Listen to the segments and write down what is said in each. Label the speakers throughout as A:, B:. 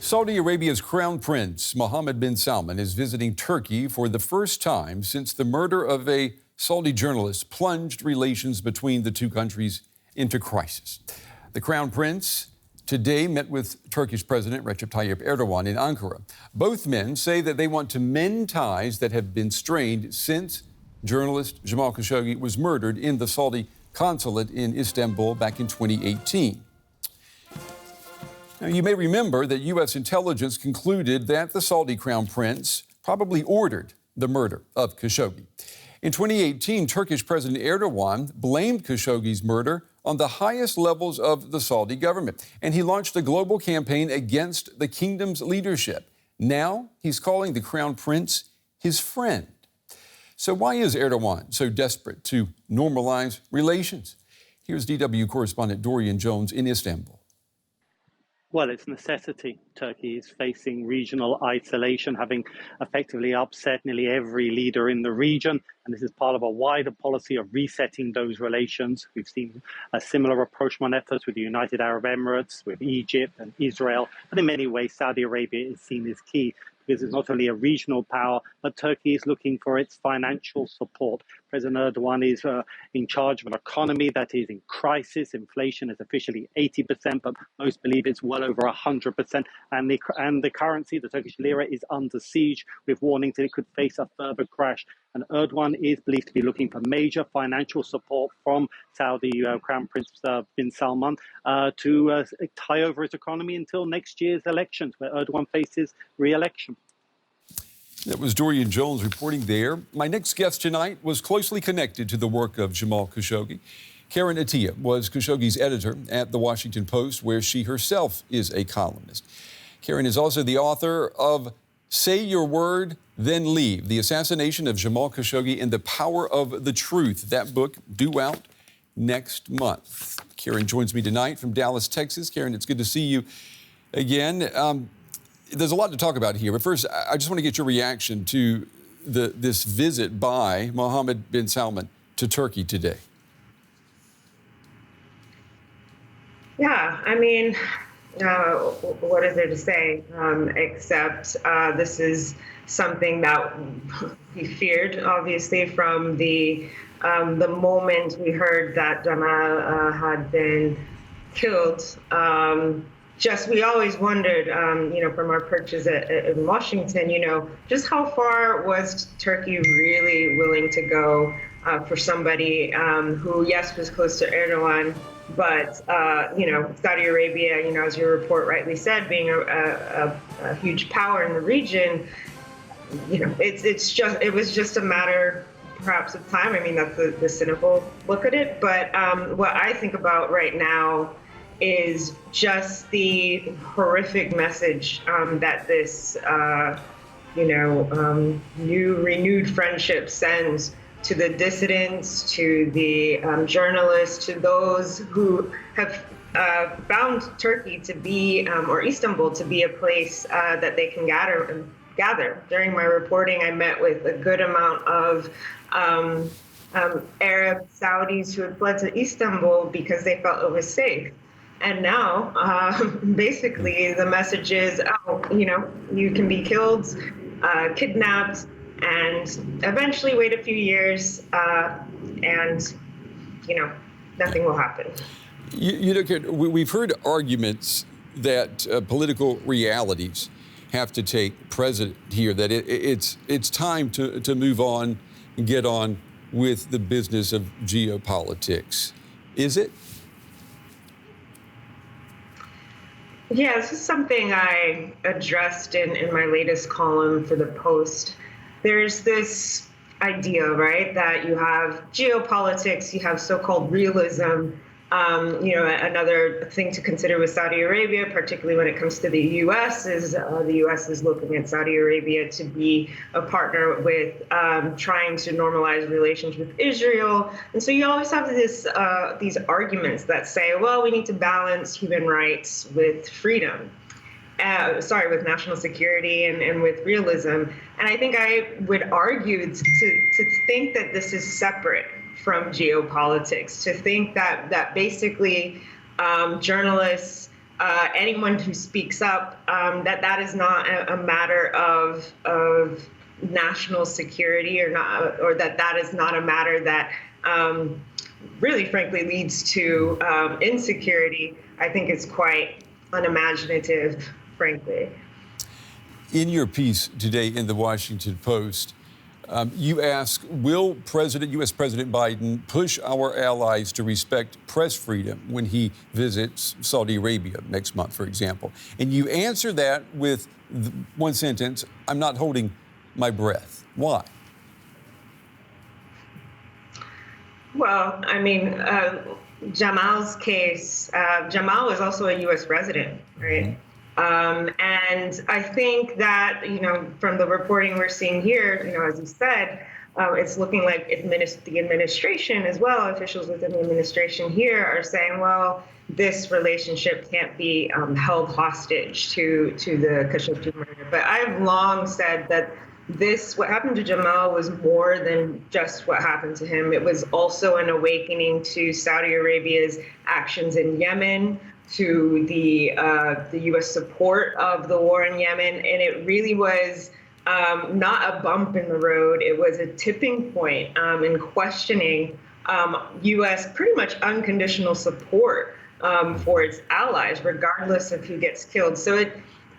A: Saudi Arabia's Crown Prince, Mohammed bin Salman, is visiting Turkey for the first time since the murder of a Saudi journalist plunged relations between the two countries into crisis. The Crown Prince today met with Turkish President Recep Tayyip Erdogan in Ankara. Both men say that they want to mend ties that have been strained since journalist Jamal Khashoggi was murdered in the Saudi consulate in Istanbul back in 2018. Now, you may remember that U.S. intelligence concluded that the Saudi Crown Prince probably ordered the murder of Khashoggi. In 2018, Turkish President Erdogan blamed Khashoggi's murder on the highest levels of the Saudi government, and he launched a global campaign against the kingdom's leadership. Now, he's calling the Crown Prince his friend. So why is Erdogan so desperate to normalize relations? Here's DW correspondent Dorian Jones in Istanbul.
B: Well, it's necessity. Turkey is facing regional isolation, having effectively upset nearly every leader in the region. And this is part of a wider policy of resetting those relations. We've seen a similar approachment efforts with the United Arab Emirates, with Egypt and Israel. But in many ways, Saudi Arabia is seen as key, because it's not only a regional power, but Turkey is looking for its financial support. President Erdogan is in charge of an economy that is in crisis. Inflation is officially 80%, but most believe it's well over 100%. And the currency, the Turkish lira, is under siege, with warnings that it could face a further crash. And Erdogan is believed to be looking for major financial support from Saudi Crown Prince bin Salman to tie over his economy until next year's elections, where Erdogan faces re-election.
A: That was Dorian Jones reporting there. My next guest tonight was closely connected to the work of Jamal Khashoggi. Karen Attiah was Khashoggi's editor at The Washington Post, where she herself is a columnist. Karen is also the author of Say Your Word, Then Leave, The Assassination of Jamal Khashoggi and the Power of the Truth. That book due out next month. Karen joins me tonight from Dallas, Texas. Karen, it's good to see you again. There's a lot to talk about here, but first, I just want to get your reaction to this visit by Mohammed bin Salman to Turkey today.
C: Yeah, I mean, what is there to say, except this is something that we feared, obviously, from the moment we heard that Jamal had been killed. We always wondered, from our perches in Washington, just how far was Turkey really willing to go for somebody who, yes, was close to Erdogan, but, Saudi Arabia, as your report rightly said, being a huge power in the region, it was just a matter perhaps of time. I mean, that's the cynical look at it. But what I think about right now is just the horrific message that this, new renewed friendship sends to the dissidents, to the journalists, to those who have found Turkey to be, or Istanbul to be a place that they can gather. During my reporting, I met with a good amount of Arab Saudis who had fled to Istanbul because they felt it was safe. And now, basically, the message is, you can be killed, kidnapped, and eventually wait a few years, and, nothing will happen.
A: We've heard arguments that political realities have to take precedent here, that it's time to move on and get on with the business of geopolitics. Is it?
C: Yeah, this is something I addressed in my latest column for the Post. There's this idea, right, that you have geopolitics, you have so-called realism. Another thing to consider with Saudi Arabia, particularly when it comes to the U.S., is the U.S. is looking at Saudi Arabia to be a partner with trying to normalize relations with Israel. And so you always have these arguments that say, well, we need to balance human rights with freedom. With national security and with realism. And I think I would argue to think that this is separate from geopolitics, to think that basically journalists anyone who speaks up, that is not a matter of national security, or that is not a matter that really, frankly, leads to insecurity. I think it's quite unimaginative, frankly.
A: In your piece today in the Washington Post, you ask, will U.S. President Biden push our allies to respect press freedom when he visits Saudi Arabia next month, for example? And you answer that with one sentence, I'm not holding my breath. Why?
C: Well, I mean, Jamal's case, Jamal is also a U.S. resident, right? And I think that, from the reporting we're seeing here, as you said, it's looking like the administration as well, officials within the administration here are saying, well, this relationship can't be held hostage to the Khashoggi murder. But I've long said that what happened to Jamal was more than just what happened to him. It was also an awakening to Saudi Arabia's actions in Yemen, to the U.S. support of the war in Yemen. And it really was not a bump in the road. It was a tipping point in questioning U.S. pretty much unconditional support for its allies, regardless of who gets killed. So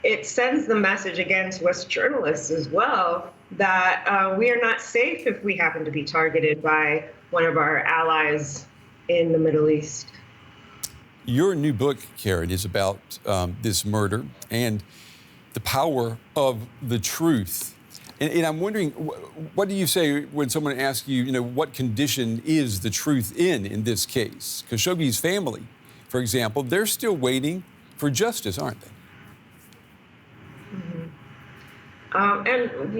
C: it sends the message again to us journalists as well that we are not safe if we happen to be targeted by one of our allies in the Middle East.
A: Your new book, Karen, is about this murder and the power of the truth. And I'm wondering, what do you say when someone asks you, what condition is the truth in this case? Khashoggi's family, for example, they're still waiting for justice, aren't they?
C: And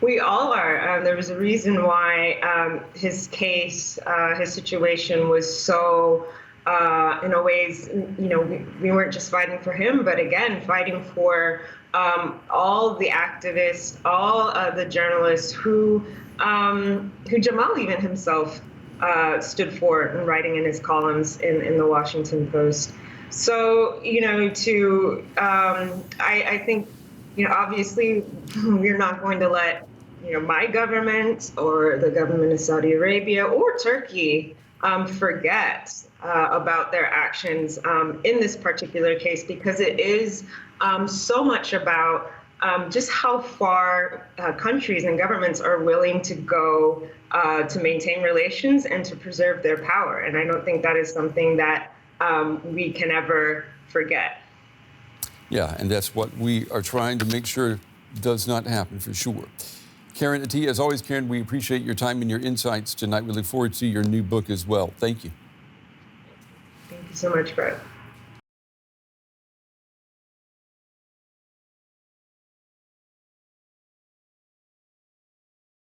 C: we all are. There was a reason why his case, his situation was so, in a ways, we weren't just fighting for him, but again, fighting for all the activists, all the journalists who Jamal even himself stood for in writing in his columns in the Washington Post. So, I think, obviously, we're not going to let, my government or the government of Saudi Arabia or Turkey forget about their actions in this particular case, because it is so much about just how far countries and governments are willing to go to maintain relations and to preserve their power. And I don't think that is something that we can ever forget.
A: Yeah, and that's what we are trying to make sure does not happen, for sure. Karen Attiah, as always, Karen, we appreciate your time and your insights tonight. We look forward to your new book as well. Thank you.
C: Thank you so much, Brett.